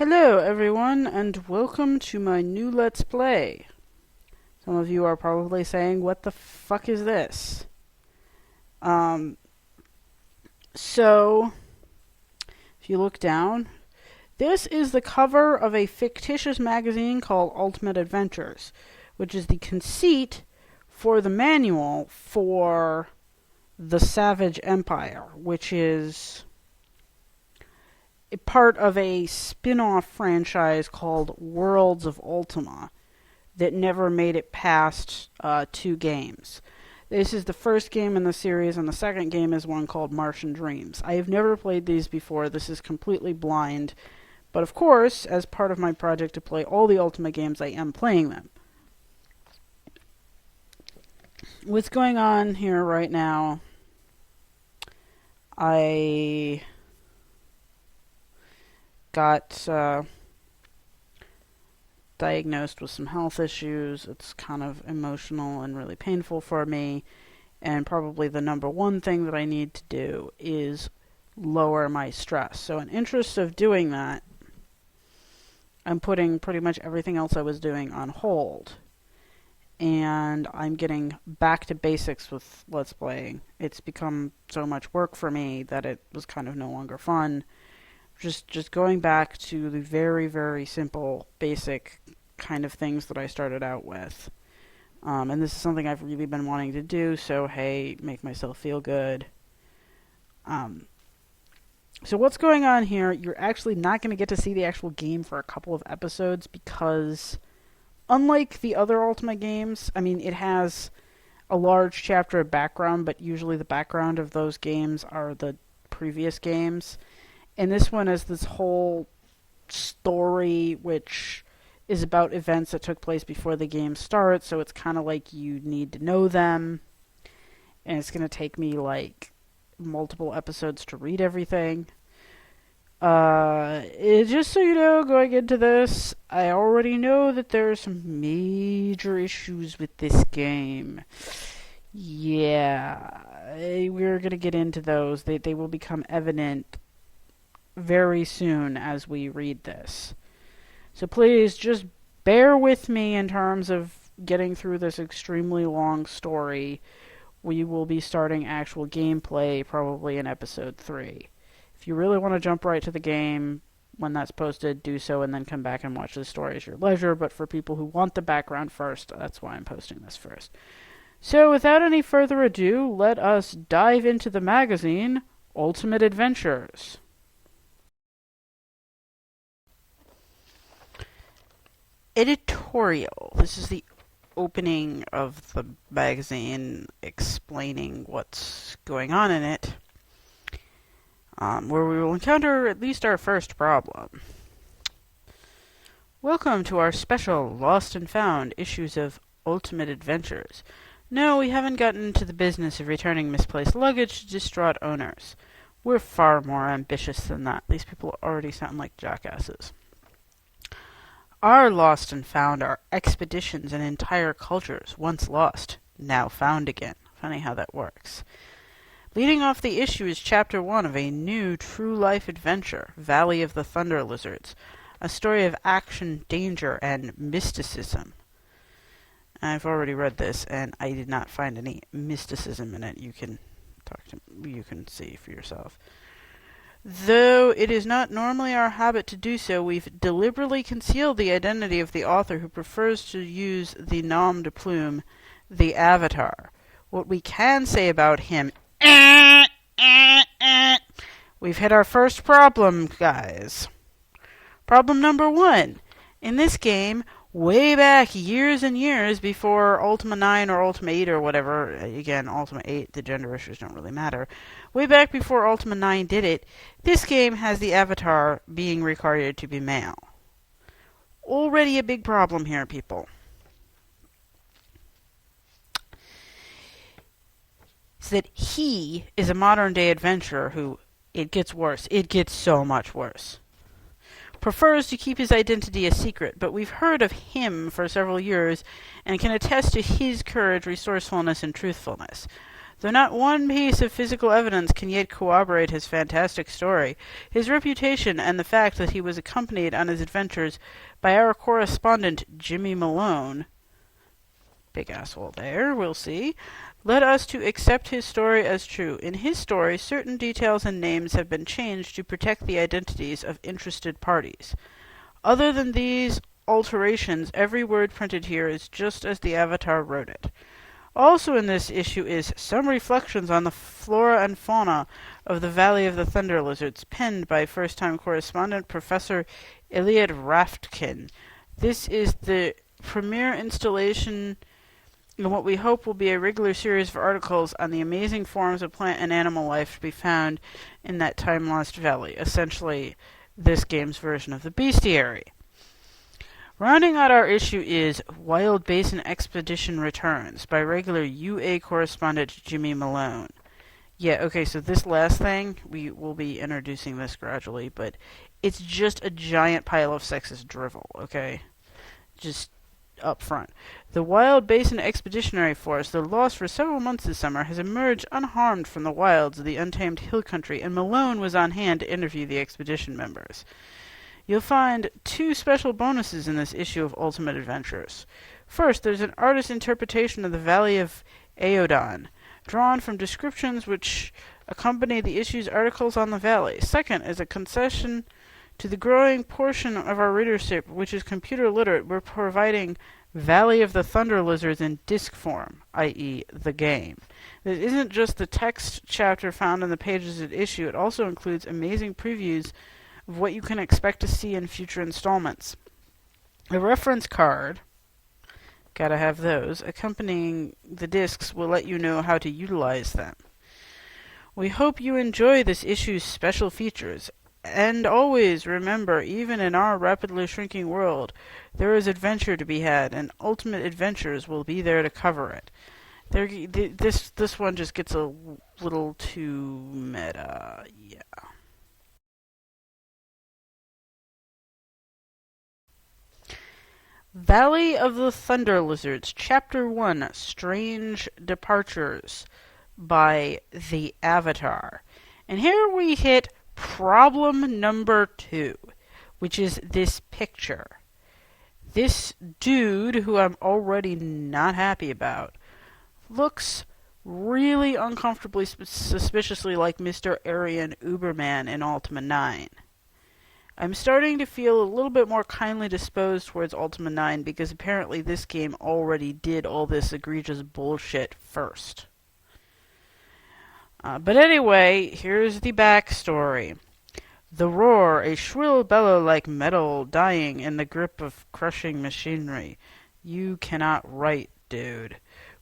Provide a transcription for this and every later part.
Hello everyone, and welcome to my new Let's Play. Some of you are probably saying, what the fuck is this? Um, so, if you look down, this is the cover of a fictitious magazine called Ultimate Adventures, which is the conceit for the manual for the Savage Empire, which is part of a spin-off franchise called Worlds of Ultima that never made it past 2 games. This is the first game in the series, and the second game is one called Martian Dreams. I have never played these before. This is completely blind. But of course, as part of my project to play all the Ultima games, I am playing them. What's going on here right now? I got diagnosed with some health issues. It's kind of emotional and really painful for me. And probably the number one thing that I need to do is lower my stress. So in interest of doing that, I'm putting pretty much everything else I was doing on hold. And I'm getting back to basics with Let's Playing. It's become so much work for me that it was kind of no longer fun. Just going back to the very, very simple, basic kind of things that I started out with. And this is something I've really been wanting to do, so hey, make myself feel good. So what's going on here, you're actually not going to get to see the actual game for a couple of episodes because, unlike the other Ultima games, I mean, it has a large chapter of background, but usually the background of those games are the previous games. And this one is this whole story, which is about events that took place before the game starts, so it's kind of like you need to know them. And it's going to take me, like, multiple episodes to read everything. Just so you know, going into this, I already know that there are some major issues with this game. Yeah, we're going to get into those. They will become evident very soon as we read this. So please just bear with me in terms of getting through this extremely long story. We will be starting actual gameplay probably in episode 3. If you really want to jump right to the game when that's posted, do so and then come back and watch the story at your leisure. But for people who want the background first, that's why I'm posting this first. So without any further ado, let us dive into the magazine, Ultimate Adventures. Editorial. This is the opening of the magazine explaining what's going on in it, where we will encounter at least our first problem. Welcome to our special Lost and Found issues of Ultimate Adventures. No, we haven't gotten into the business of returning misplaced luggage to distraught owners. We're far more ambitious than that. These people already sound like jackasses. Our Lost and Found are expeditions and entire cultures, once lost, now found again. Funny how that works. Leading off the issue is Chapter 1 of a new true-life adventure, Valley of the Thunder Lizards, a story of action, danger, and mysticism. I've already read this, and I did not find any mysticism in it. You can see for yourself. Though it is not normally our habit to do so, we've deliberately concealed the identity of the author who prefers to use the nom de plume, the Avatar. What we can say about him... We've hit our first problem, guys. Problem number 1. In this game, way back years and years before Ultima 9 or Ultima 8 or whatever, again, Ultima 8, the gender issues don't really matter, way back before Ultima 9 did it, this game has the Avatar being required to be male. Already a big problem here, people. It's that he is a modern-day adventurer who, it gets worse, it gets so much worse, prefers to keep his identity a secret, but we've heard of him for several years and can attest to his courage, resourcefulness, and truthfulness. Though not one piece of physical evidence can yet corroborate his fantastic story, his reputation and the fact that he was accompanied on his adventures by our correspondent Jimmy Malone, big asshole there, we'll see, led us to accept his story as true. In his story, certain details and names have been changed to protect the identities of interested parties. Other than these alterations, every word printed here is just as the Avatar wrote it. Also in this issue is Some Reflections on the Flora and Fauna of the Valley of the Thunder Lizards, penned by first-time correspondent Professor Elliot Raftkin. This is the premiere installation in what we hope will be a regular series of articles on the amazing forms of plant and animal life to be found in that time-lost valley, essentially this game's version of the bestiary. Rounding out our issue is Wild Basin Expedition Returns by regular UA correspondent Jimmy Malone. Yeah, okay, so this last thing, we will be introducing this gradually, but it's just a giant pile of sexist drivel, okay? Just up front. The Wild Basin Expeditionary Force, though lost for several months this summer, has emerged unharmed from the wilds of the untamed hill country, and Malone was on hand to interview the expedition members. You'll find two special bonuses in this issue of Ultimate Adventures. First, there's an artist's interpretation of the Valley of Aeodon, drawn from descriptions which accompany the issue's articles on the valley. Second is a concession to the growing portion of our readership which is computer literate. We're providing Valley of the Thunder Lizards in disc form, i.e. the game. This isn't just the text chapter found in the pages of the issue, it also includes amazing previews of what you can expect to see in future installments. A reference card, gotta have those, accompanying the discs will let you know how to utilize them. We hope you enjoy this issue's special features. And always remember, even in our rapidly shrinking world, there is adventure to be had, and Ultimate Adventures will be there to cover it. This one just gets a little too meta, yeah. Valley of the Thunder Lizards, Chapter 1, Strange Departures, by the Avatar. And here we hit problem number 2, which is this picture. This dude, who I'm already not happy about, looks really uncomfortably suspiciously like Mr. Aryan Uberman in Ultima 9. I'm starting to feel a little bit more kindly disposed towards Ultima 9 because apparently this game already did all this egregious bullshit first. But anyway, here's the backstory. The roar, a shrill bellow like metal dying in the grip of crushing machinery. You cannot write, dude.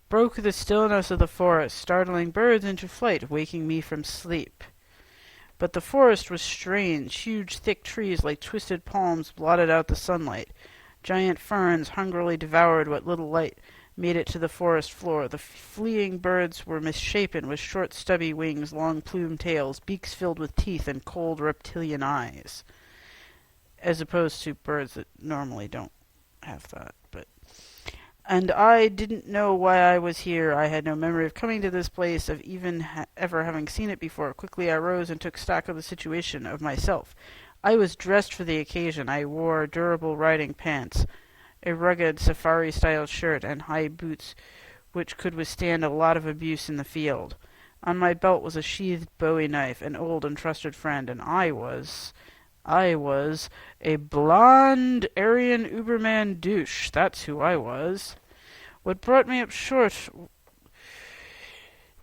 Broke the stillness of the forest, startling birds into flight, waking me from sleep. But the forest was strange. Huge, thick trees like twisted palms blotted out the sunlight. Giant ferns hungrily devoured what little light made it to the forest floor. The fleeing birds were misshapen, with short stubby wings, long plumed tails, beaks filled with teeth, and cold reptilian eyes. As opposed to birds that normally don't have that, And I didn't know why I was here. I had no memory of coming to this place, of even ever having seen it before. Quickly I rose and took stock of the situation, of myself. I was dressed for the occasion. I wore durable riding pants, a rugged safari-style shirt, and high boots which could withstand a lot of abuse in the field. On my belt was a sheathed Bowie knife, an old and trusted friend, and I was a blonde Aryan Uberman douche. That's who I was. What brought me up short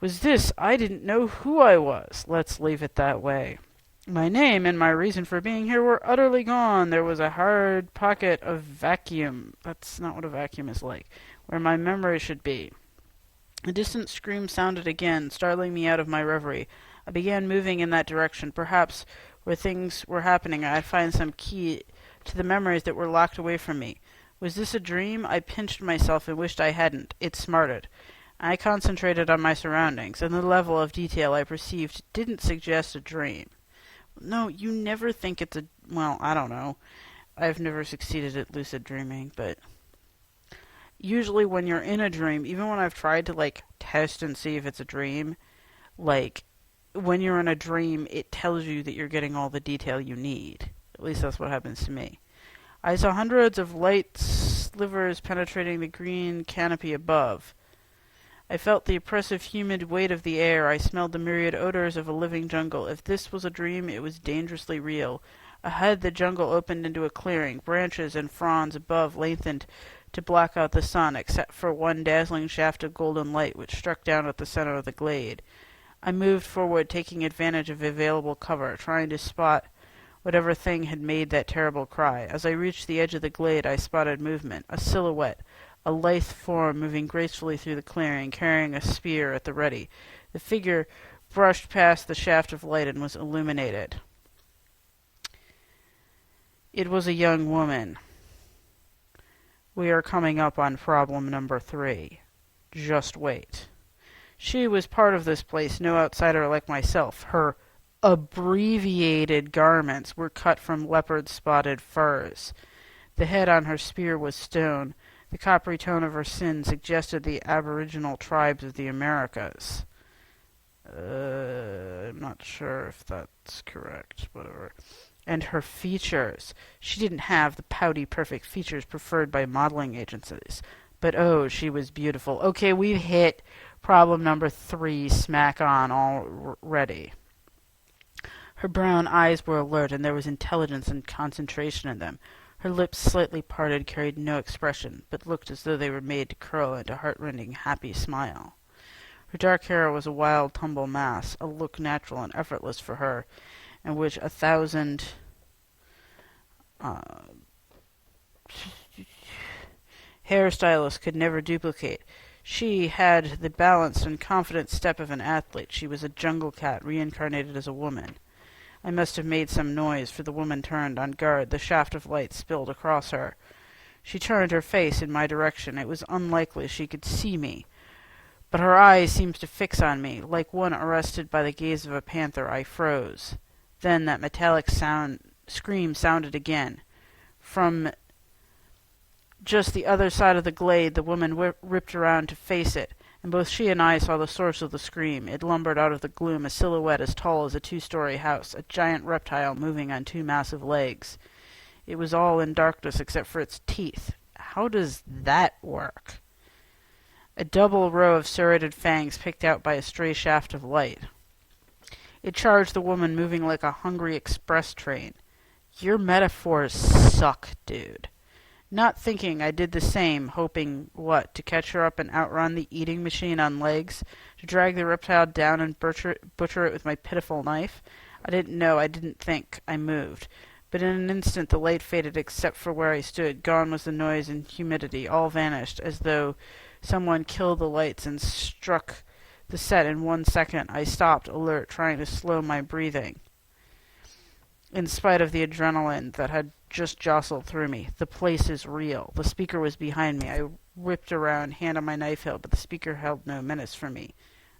was this. I didn't know who I was. Let's leave it that way. My name and my reason for being here were utterly gone. There was a hard pocket of vacuum. That's not what a vacuum is like. Where my memory should be. A distant scream sounded again, startling me out of my reverie. I began moving in that direction. Perhaps where things were happening, I'd find some key to the memories that were locked away from me. Was this a dream? I pinched myself and wished I hadn't. It smarted. I concentrated on my surroundings, and the level of detail I perceived didn't suggest a dream. No, you never think it's a... Well, I don't know. I've never succeeded at lucid dreaming, but... Usually when you're in a dream, even when I've tried to, like, test and see if it's a dream, like, when you're in a dream, it tells you that you're getting all the detail you need. At least that's what happens to me. I saw hundreds of light slivers penetrating the green canopy above. I felt the oppressive, humid weight of the air. I smelled the myriad odors of a living jungle. If this was a dream, it was dangerously real. Ahead, the jungle opened into a clearing. Branches and fronds above lengthened to block out the sun, except for one dazzling shaft of golden light which struck down at the center of the glade. I moved forward, taking advantage of available cover, trying to spot whatever thing had made that terrible cry. As I reached the edge of the glade, I spotted movement, a silhouette, a lithe form moving gracefully through the clearing, carrying a spear at the ready. The figure brushed past the shaft of light and was illuminated. It was a young woman. We are coming up on problem number 3. Just wait. She was part of this place, no outsider like myself. Her abbreviated garments were cut from leopard-spotted furs. The head on her spear was stone. The coppery tone of her skin suggested the aboriginal tribes of the Americas. I'm not sure if that's correct, whatever. And her features. She didn't have the pouty, perfect features preferred by modeling agencies. But oh, she was beautiful. Okay, we've hit problem number 3 smack on already. Her brown eyes were alert, and there was intelligence and concentration in them. Her lips, slightly parted, carried no expression, but looked as though they were made to curl into a heart-rending, happy smile. Her dark hair was a wild, tumble mass, a look natural and effortless for her, and which 1,000 hairstylists could never duplicate. She had the balanced and confident step of an athlete. She was a jungle cat reincarnated as a woman. I must have made some noise, for the woman turned on guard. The shaft of light spilled across her. She turned her face in my direction. It was unlikely she could see me, but her eyes seemed to fix on me. Like one arrested by the gaze of a panther, I froze. Then that metallic scream sounded again. From just the other side of the glade, the woman ripped around to face it, and both she and I saw the source of the scream. It lumbered out of the gloom, a silhouette as tall as a 2-story house, a giant reptile moving on 2 massive legs. It was all in darkness except for its teeth. How does that work? A double row of serrated fangs picked out by a stray shaft of light. It charged the woman, moving like a hungry express train. Your metaphors suck, dude. Not thinking, I did the same, hoping, what, to catch her up and outrun the eating machine on legs, to drag the reptile down and butcher it with my pitiful knife? I didn't know, I didn't think, I moved. But in an instant the light faded except for where I stood. Gone was the noise and humidity, all vanished, as though someone killed the lights and struck the set in 1 second. I stopped, alert, trying to slow my breathing. In spite of the adrenaline that had just jostled through me. The place is real. The speaker was behind me. I whipped around, hand on my knife hilt, but the speaker held no menace for me.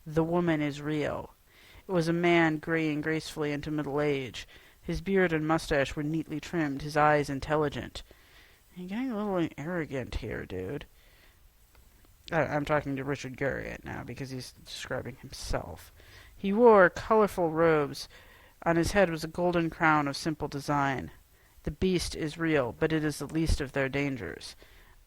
The woman is real. It was a man graying gracefully into middle age. His beard and mustache were neatly trimmed, his eyes intelligent. You're getting a little arrogant here, dude. I'm talking to Richard Garriott now, because he's describing himself. He wore colorful robes. On his head was a golden crown of simple design. The beast is real, but it is the least of their dangers.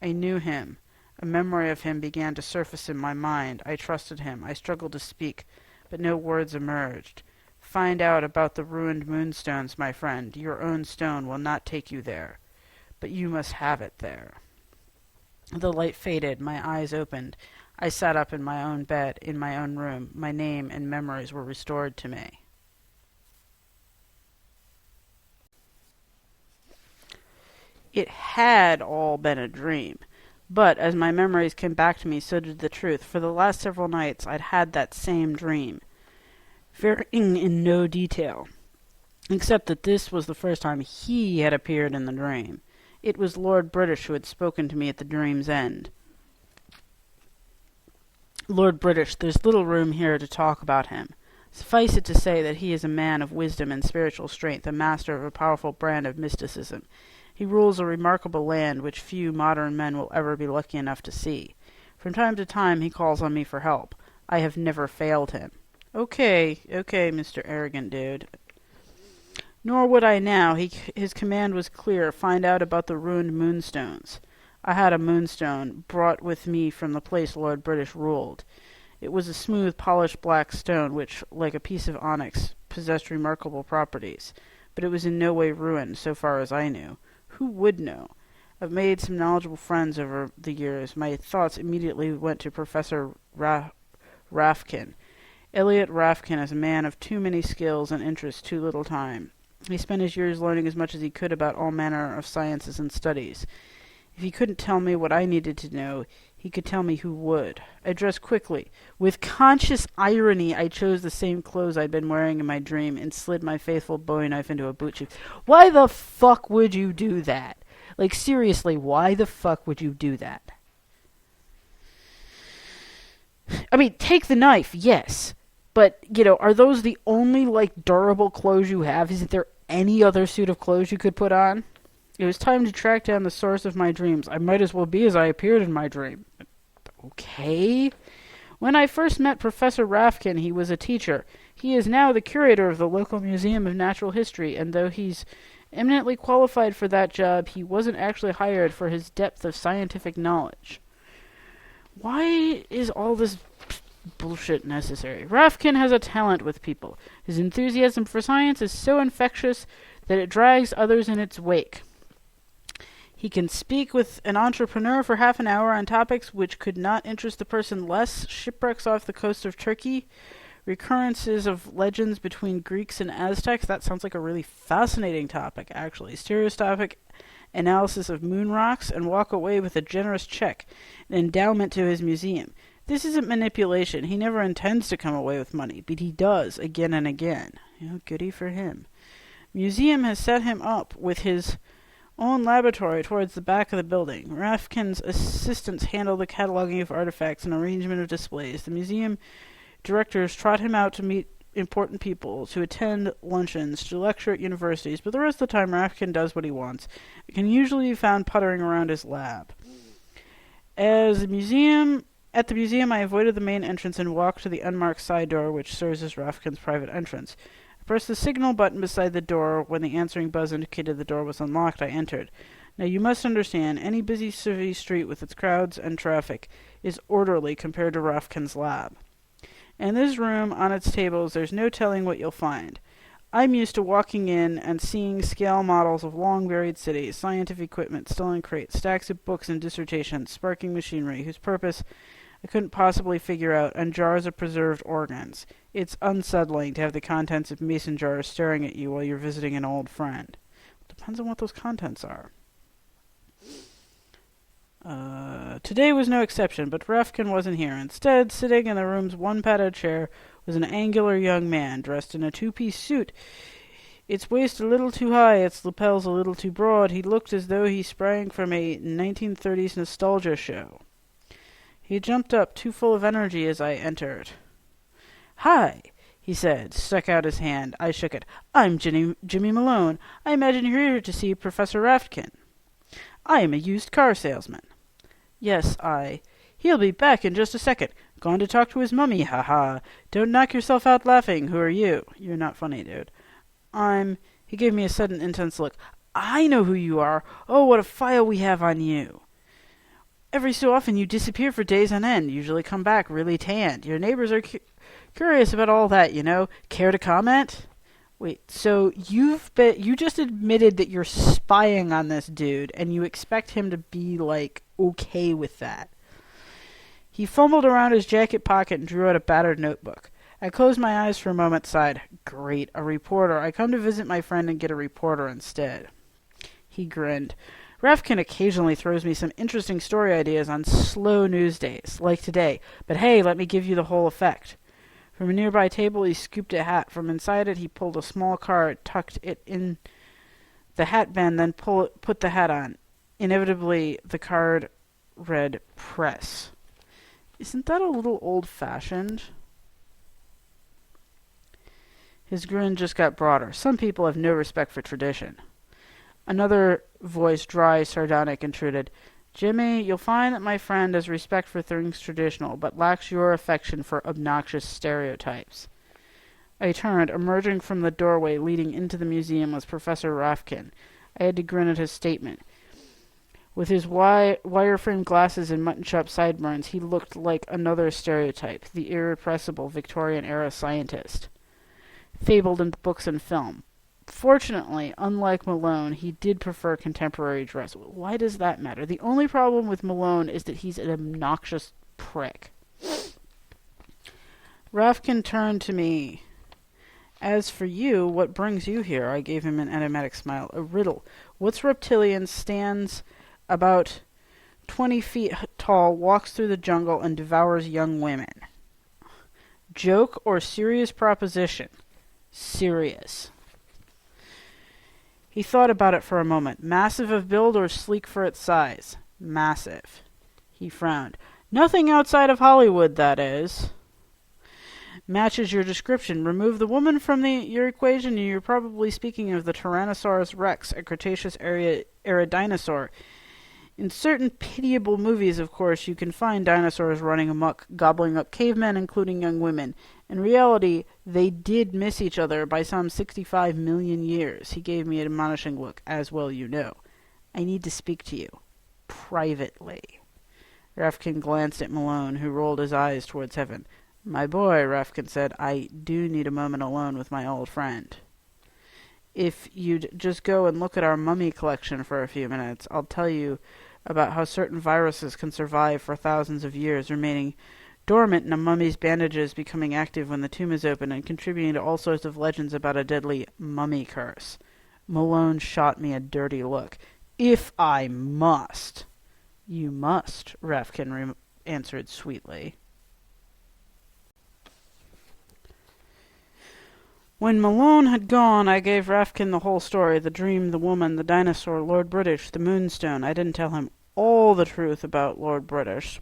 I knew him. A memory of him began to surface in my mind. I trusted him. I struggled to speak, but no words emerged. Find out about the ruined moonstones, my friend. Your own stone will not take you there, but you must have it there. The light faded. My eyes opened. I sat up in my own bed, in my own room. My name and memories were restored to me. It had all been a dream, but as my memories came back to me, so did the truth. For the last several nights I'd had that same dream, varying in no detail, except that this was the first time he had appeared in the dream. It was Lord British who had spoken to me at the dream's end. Lord British, there's little room here to talk about him. Suffice it to say that he is a man of wisdom and spiritual strength, a master of a powerful brand of mysticism. He rules a remarkable land which few modern men will ever be lucky enough to see. From time to time he calls on me for help. I have never failed him. Okay, Mr. Arrogant Dude. Nor would I now. His command was clear. Find out about the ruined moonstones. I had a moonstone brought with me from the place Lord British ruled. It was a smooth, polished black stone which, like a piece of onyx, possessed remarkable properties. But it was in no way ruined, so far as I knew. Who would know? I've made some knowledgeable friends over the years. My thoughts immediately went to Professor Rafkin. Elliot Rafkin is a man of too many skills and interests, too little time. He spent his years learning as much as he could about all manner of sciences and studies. If he couldn't tell me what I needed to know, he could tell me who would. I dressed quickly. With conscious irony, I chose the same clothes I'd been wearing in my dream and slid my faithful bowie knife into a boot sheath. Why the fuck would you do that? Like, seriously, why the fuck would you do that? I mean, take the knife, yes. But, are those the only, durable clothes you have? Isn't there any other suit of clothes you could put on? It was time to track down the source of my dreams. I might as well be as I appeared in my dream. Okay. When I first met Professor Rafkin, he was a teacher. He is now the curator of the local Museum of Natural History, and though he's eminently qualified for that job, he wasn't actually hired for his depth of scientific knowledge. Why is all this bullshit necessary? Rafkin has a talent with people. His enthusiasm for science is so infectious that it drags others in its wake. He can speak with an entrepreneur for half an hour on topics which could not interest the person less. Shipwrecks off the coast of Turkey, recurrences of legends between Greeks and Aztecs. That sounds like a really fascinating topic, actually. Stereoscopic analysis of moon rocks, and walk away with a generous check, an endowment to his museum. This isn't manipulation. He never intends to come away with money, but he does again and again. Goody for him. Museum has set him up with his own laboratory towards the back of the building. Rafkin's assistants handle the cataloging of artifacts and arrangement of displays. The museum directors trot him out to meet important people, to attend luncheons, to lecture at universities, but the rest of the time Rafkin does what he wants. It can usually be found puttering around his lab. At the museum, I avoided the main entrance and walked to the unmarked side door which serves as Rafkin's private entrance. I pressed the signal button beside the door. When the answering buzz indicated the door was unlocked, I entered. Now, you must understand, any busy city street with its crowds and traffic is orderly compared to Rafkin's lab. In this room, on its tables, there's no telling what you'll find. I'm used to walking in and seeing scale models of long buried cities, scientific equipment still in crates, stacks of books and dissertations, sparking machinery whose purpose I couldn't possibly figure out, and jars of preserved organs. It's unsettling to have the contents of mason jars staring at you while you're visiting an old friend. Depends on what those contents are. Today was no exception, but Rafkin wasn't here. Instead, sitting in the room's one-padded chair was an angular young man, dressed in a two-piece suit. Its waist a little too high, its lapels a little too broad. He looked as though he sprang from a 1930s nostalgia show. He jumped up, too full of energy, as I entered. "Hi," he said, stuck out his hand. I shook it. "I'm Jimmy Malone. I imagine you're here to see Professor Rafkin." "I am a used car salesman." "Yes, He'll be back in just a second. Gone to talk to his mummy, ha-ha. Don't knock yourself out laughing. Who are you?" "You're not funny, dude." He gave me a sudden intense look. "I know who you are. Oh, what a file we have on you. Every so often you disappear for days on end, usually come back really tanned. Your neighbors are curious about all that, Care to comment?" Wait, so you just admitted that you're spying on this dude, and you expect him to be, okay with that? He fumbled around his jacket pocket and drew out a battered notebook. I closed my eyes for a moment, sighed. Great, a reporter. I come to visit my friend and get a reporter instead. He grinned. Rafkin occasionally throws me some interesting story ideas on slow news days, like today. But hey, let me give you the whole effect. From a nearby table, he scooped a hat. From inside it, he pulled a small card, tucked it in the hat band, then put the hat on. Inevitably, the card read press. Isn't that a little old-fashioned? His grin just got broader. Some people have no respect for tradition. Another voice, dry, sardonic, intruded. Jimmy, you'll find that my friend has respect for things traditional, but lacks your affection for obnoxious stereotypes. I turned. Emerging from the doorway leading into the museum was Professor Rafkin. I had to grin at his statement. With his wire-framed glasses and mutton-chop sideburns, he looked like another stereotype, the irrepressible Victorian-era scientist, fabled in books and film. Fortunately, unlike Malone, he did prefer contemporary dress. Why does that matter? The only problem with Malone is that he's an obnoxious prick. Rafkin turned to me. As for you, what brings you here? I gave him an enigmatic smile. A riddle. What's reptilian, stands about 20 feet tall, walks through the jungle, and devours young women? Joke or serious proposition? Serious. He thought about it for a moment. Massive of build or sleek for its size? Massive. He frowned. Nothing outside of Hollywood, that is. Matches your description. Remove the woman from your equation, and you're probably speaking of the Tyrannosaurus rex, a Cretaceous era dinosaur. In certain pitiable movies, of course, you can find dinosaurs running amok, gobbling up cavemen, including young women. In reality, they did miss each other by some 65 million years. He gave me an admonishing look. As well you know. I need to speak to you. Privately. Rafkin glanced at Malone, who rolled his eyes towards heaven. My boy, Rafkin said, I do need a moment alone with my old friend. If you'd just go and look at our mummy collection for a few minutes, I'll tell you about how certain viruses can survive for thousands of years, remaining dormant in a mummy's bandages, becoming active when the tomb is open, and contributing to all sorts of legends about a deadly mummy curse. Malone shot me a dirty look. If I must. You must, Rafkin answered sweetly. When Malone had gone, I gave Rafkin the whole story, the dream, the woman, the dinosaur, Lord British, the moonstone. I didn't tell him all the truth about Lord British,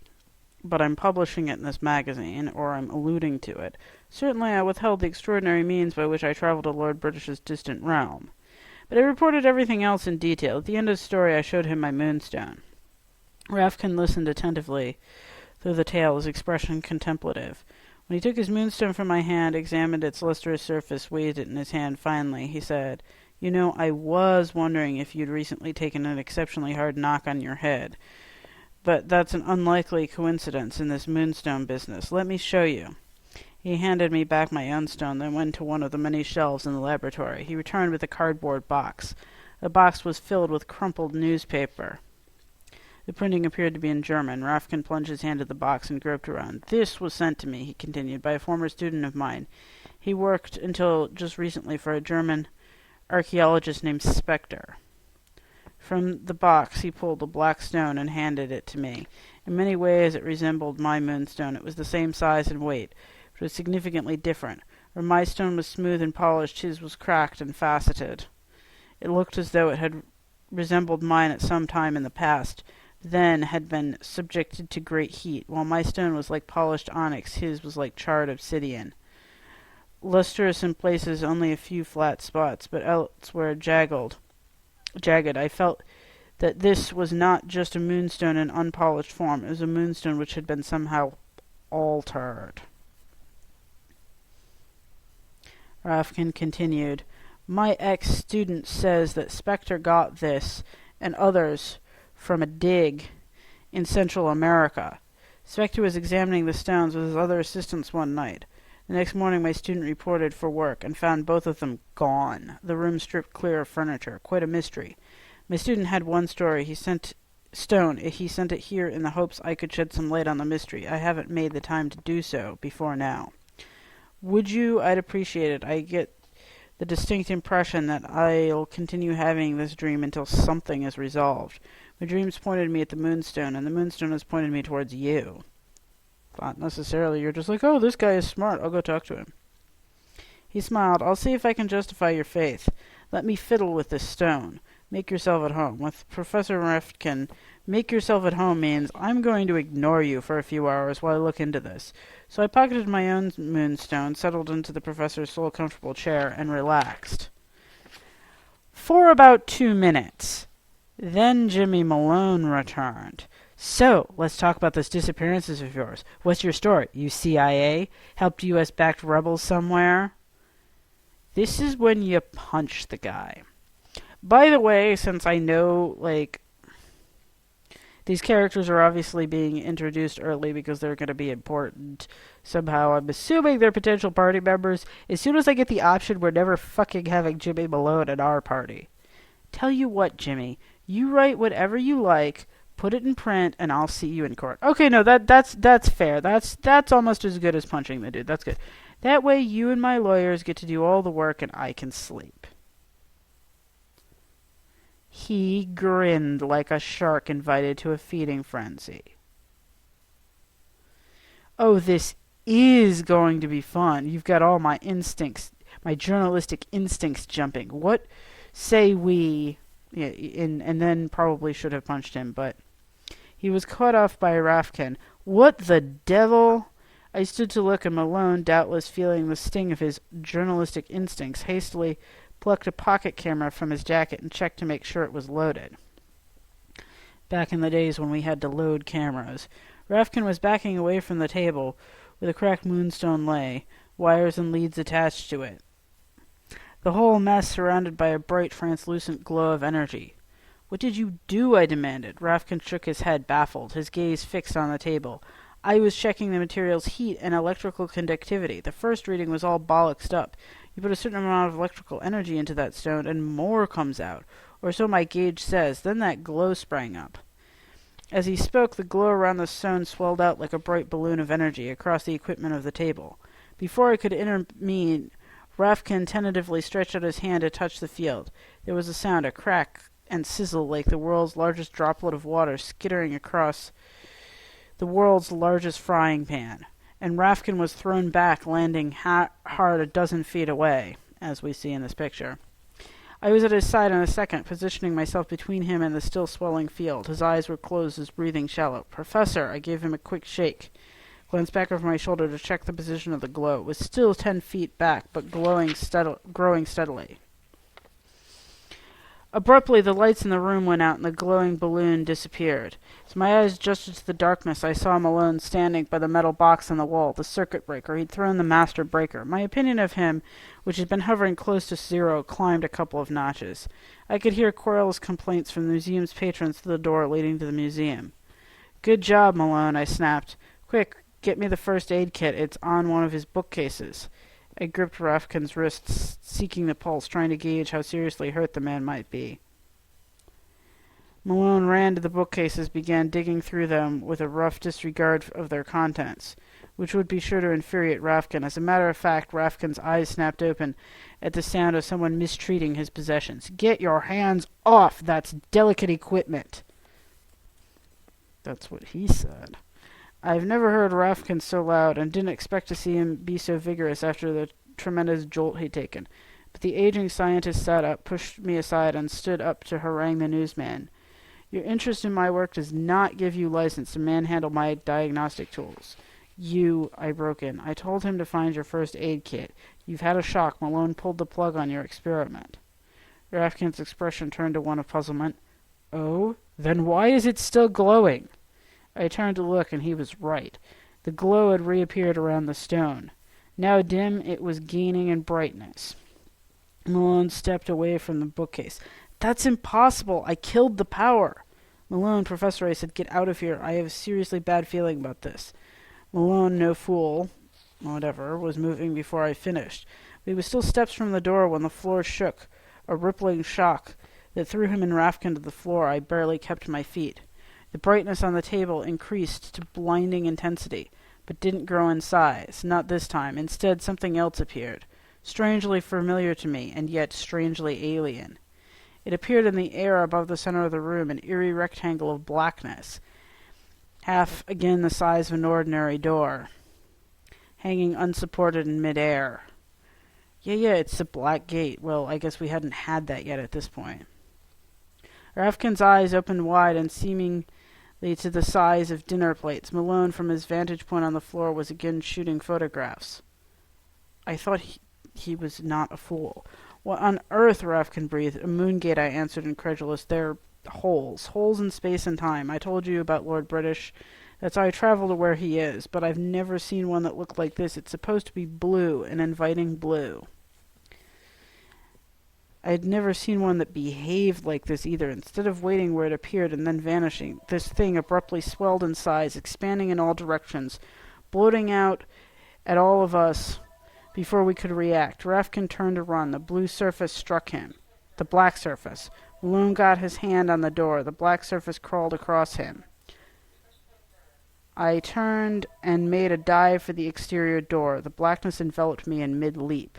but I'm publishing it in this magazine, or I'm alluding to it. Certainly I withheld the extraordinary means by which I traveled to Lord British's distant realm. But I reported everything else in detail. At the end of the story I showed him my moonstone. Rafkin listened attentively through the tale, his expression contemplative. When he took his moonstone from my hand, examined its lustrous surface, weighed it in his hand finally, he said, You know, I was wondering if you'd recently taken an exceptionally hard knock on your head. But that's an unlikely coincidence in this moonstone business. Let me show you. He handed me back my own stone, then went to one of the many shelves in the laboratory. He returned with a cardboard box. The box was filled with crumpled newspaper. The printing appeared to be in German. Rafkin plunged his hand in the box and groped around. This was sent to me, he continued, by a former student of mine. He worked until just recently for a German archaeologist named Spector. From the box he pulled a black stone and handed it to me. In many ways it resembled my moonstone. It was the same size and weight, but was significantly different. Where my stone was smooth and polished, his was cracked and faceted. It looked as though it had resembled mine at some time in the past, then had been subjected to great heat. While my stone was like polished onyx, his was like charred obsidian. Lustrous in places, only a few flat spots, but elsewhere jagged. I felt that this was not just a moonstone in unpolished form. It was a moonstone which had been somehow altered. Rafkin continued, My ex-student says that Spector got this and others from a dig in Central America. Spector was examining the stones with his other assistants one night. The next morning my student reported for work and found both of them gone, the room stripped clear of furniture. Quite a mystery. My student had one story. He sent it here in the hopes I could shed some light on the mystery. I haven't made the time to do so before now. Would you? I'd appreciate it. I get the distinct impression that I'll continue having this dream until something is resolved. My dreams pointed me at the moonstone, and the moonstone has pointed me towards you. Not necessarily. You're just like, oh, this guy is smart. I'll go talk to him. He smiled. I'll see if I can justify your faith. Let me fiddle with this stone. Make yourself at home. With Professor Rifkin, make yourself at home means I'm going to ignore you for a few hours while I look into this. So I pocketed my own moonstone, settled into the professor's sole comfortable chair, and relaxed. For about 2 minutes. Then Jimmy Malone returned. So, let's talk about those disappearances of yours. What's your story? You CIA? Helped US-backed rebels somewhere? This is when you punch the guy. By the way, since I know, these characters are obviously being introduced early because they're going to be important somehow. I'm assuming they're potential party members. As soon as I get the option, we're never fucking having Jimmy Malone at our party. Tell you what, Jimmy, you write whatever you like, put it in print, and I'll see you in court. Okay, no, that's fair. That's almost as good as punching the dude. That's good. That way you and my lawyers get to do all the work and I can sleep. He grinned like a shark invited to a feeding frenzy. Oh, this is going to be fun. You've got all my instincts, my journalistic instincts jumping. What say we... Yeah, and then probably should have punched him, but he was cut off by Rafkin. What the devil? I stood to look, and Malone, doubtless feeling the sting of his journalistic instincts, hastily plucked a pocket camera from his jacket and checked to make sure it was loaded. Back in the days when we had to load cameras, Rafkin was backing away from the table where the cracked moonstone lay, wires and leads attached to it. The whole mess surrounded by a bright, translucent glow of energy. What did you do? I demanded. Rafkin shook his head, baffled, his gaze fixed on the table. I was checking the material's heat and electrical conductivity. The first reading was all bollocksed up. You put a certain amount of electrical energy into that stone, and more comes out. Or so my gauge says. Then that glow sprang up. As he spoke, the glow around the stone swelled out like a bright balloon of energy across the equipment of the table. Before I could intervene, Rafkin tentatively stretched out his hand to touch the field. There was a sound, a crack and sizzle like the world's largest droplet of water skittering across the world's largest frying pan, and Rafkin was thrown back, landing hard a dozen feet away, as we see in this picture. I was at his side in a second, positioning myself between him and the still swelling field. His eyes were closed, his breathing shallow. Professor, I gave him a quick shake. Glanced back over my shoulder to check the position of the glow. It was still 10 feet back, but growing steadily. Abruptly, the lights in the room went out and the glowing balloon disappeared. As my eyes adjusted to the darkness, I saw Malone standing by the metal box on the wall, the circuit breaker. He'd thrown the master breaker. My opinion of him, which had been hovering close to zero, climbed a couple of notches. I could hear querulous complaints from the museum's patrons through the door leading to the museum. Good job, Malone, I snapped. Quick, get me the first aid kit. It's on one of his bookcases. I gripped Rafkin's wrists, seeking the pulse, trying to gauge how seriously hurt the man might be. Malone ran to the bookcases, began digging through them with a rough disregard of their contents, which would be sure to infuriate Rafkin. As a matter of fact, Rafkin's eyes snapped open at the sound of someone mistreating his possessions. Get your hands off! That's delicate equipment! That's what he said. I've never heard Rafkin so loud, and didn't expect to see him be so vigorous after the tremendous jolt he'd taken. But the aging scientist sat up, pushed me aside, and stood up to harangue the newsman. Your interest in my work does not give you license to manhandle my diagnostic tools. I broke in. I told him to find your first aid kit. You've had a shock. Malone pulled the plug on your experiment. Rafkin's expression turned to one of puzzlement. Oh? Then why is it still glowing? I turned to look, and he was right. The glow had reappeared around the stone. Now dim, it was gaining in brightness. Malone stepped away from the bookcase. That's impossible. I killed the power. Malone, Professor, I said, get out of here. I have a seriously bad feeling about this. Malone, no fool, whatever, was moving before I finished. But he was still steps from the door when the floor shook, a rippling shock that threw him and Rafkin to the floor. I barely kept my feet. The brightness on the table increased to blinding intensity, but didn't grow in size, not this time. Instead, something else appeared, strangely familiar to me, and yet strangely alien. It appeared in the air above the center of the room, an eerie rectangle of blackness, half again the size of an ordinary door, hanging unsupported in mid-air. Yeah, it's the Black Gate. Well, I guess we hadn't had that yet at this point. Rafkin's eyes opened wide and seemingly to the size of dinner plates. Malone, from his vantage point on the floor, was again shooting photographs. I thought he was not a fool. What on earth? Rafkin breathed. A moon gate, I answered, incredulous. They're holes. Holes in space and time. I told you about Lord British. That's how I travel to where he is, but I've never seen one that looked like this. It's supposed to be blue, an inviting blue. I had never seen one that behaved like this either. Instead of waiting where it appeared and then vanishing, this thing abruptly swelled in size, expanding in all directions, bloating out at all of us before we could react. Rafkin turned to run. The blue surface struck him. The black surface. Malone got his hand on the door. The black surface crawled across him. I turned and made a dive for the exterior door. The blackness enveloped me in mid-leap.